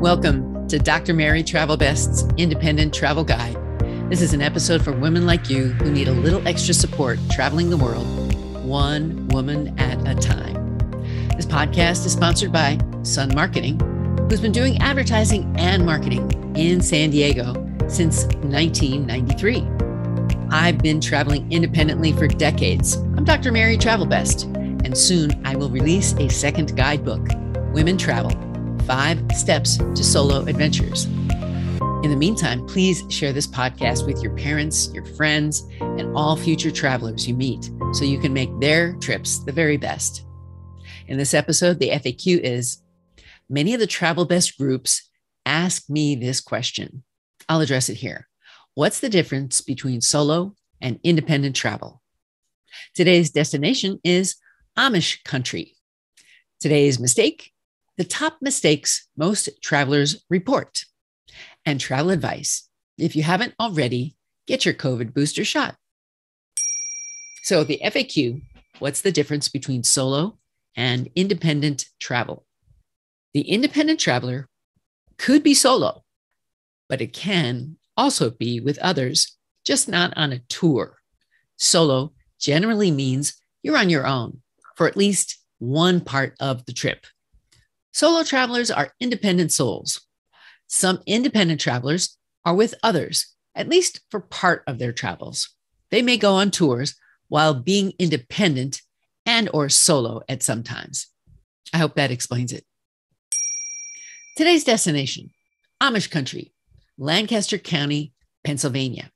Welcome to Dr. Mary Travelbest's Independent Travel Guide. This is an episode for women like you who need a little extra support traveling the world, one woman at a time. This podcast is sponsored by Sun Marketing, who's been doing advertising and marketing in San Diego since 1993. I've been traveling independently for decades. I'm Dr. Mary Travelbest, and soon I will release a second guidebook, Women Travel, 5 Steps to Solo Adventures. In the meantime, please share this podcast with your parents, your friends, and all future travelers you meet so you can make their trips the very best. In this episode, the FAQ is, many of the Travelbest groups ask me this question. I'll address it here. What's the difference between solo and independent travel? Today's destination is Amish Country. Today's mistake, the top mistakes most travelers report. And travel advice, if you haven't already, get your COVID booster shot. So the FAQ, what's the difference between solo and independent travel? The independent traveler could be solo, but it can also be with others, just not on a tour. Solo generally means you're on your own for at least one part of the trip. Solo travelers are independent souls. Some independent travelers are with others, at least for part of their travels. They may go on tours while being independent and or solo at some times. I hope that explains it. Today's destination, Amish Country, Lancaster County, Pennsylvania.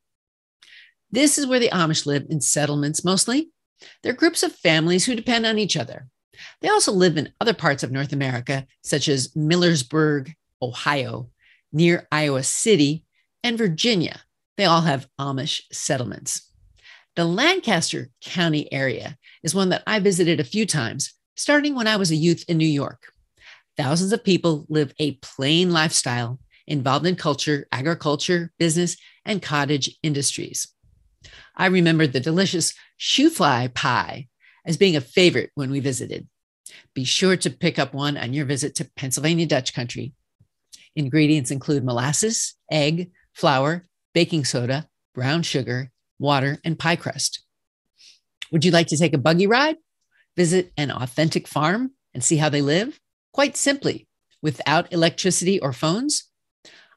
This is where the Amish live in settlements mostly. They're groups of families who depend on each other. They also live in other parts of North America, such as Millersburg, Ohio, near Iowa City, and Virginia. They all have Amish settlements. The Lancaster County area is one that I visited a few times, starting when I was a youth in New York. Thousands of people live a plain lifestyle involved in culture, agriculture, business, and cottage industries. I remember the delicious shoe fly pie as being a favorite when we visited. Be sure to pick up one on your visit to Pennsylvania Dutch Country. Ingredients include molasses, egg, flour, baking soda, brown sugar, water, and pie crust. Would you like to take a buggy ride? Visit an authentic farm and see how they live? Quite simply, without electricity or phones?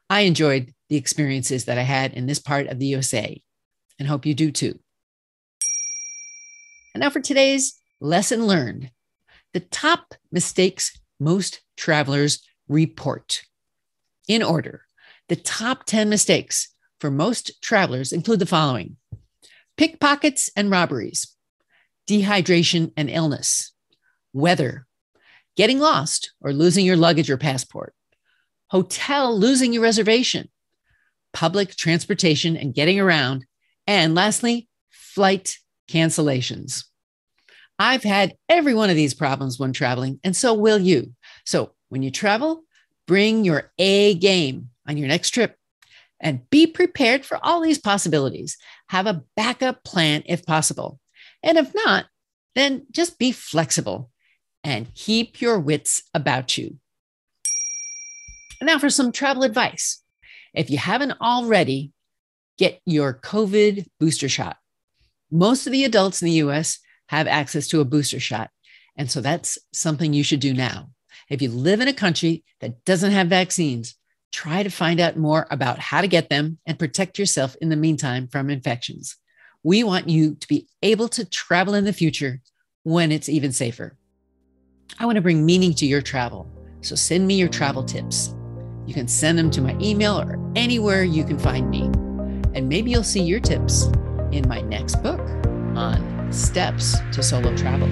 I enjoyed the experiences that I had in this part of the USA and hope you do too. And now for today's lesson learned. The top mistakes most travelers report. In order, the top 10 mistakes for most travelers include the following: pickpockets and robberies, dehydration and illness, weather, getting lost or losing your luggage or passport, hotel losing your reservation, public transportation and getting around, and lastly, flight cancellations. I've had every one of these problems when traveling, and so will you. So when you travel, bring your A game on your next trip and be prepared for all these possibilities. Have a backup plan if possible. And if not, then just be flexible and keep your wits about you. And now for some travel advice. If you haven't already, get your COVID booster shot. Most of the adults in the US have access to a booster shot. And so that's something you should do now. If you live in a country that doesn't have vaccines, try to find out more about how to get them and protect yourself in the meantime from infections. We want you to be able to travel in the future when it's even safer. I want to bring meaning to your travel, so send me your travel tips. You can send them to my email or anywhere you can find me. And maybe you'll see your tips in my next book on steps to solo travel.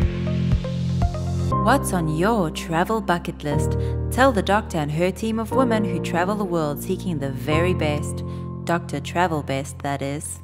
What's on your travel bucket list? Tell the doctor and her team of women who travel the world seeking the very best. Dr. Travelbest, that is.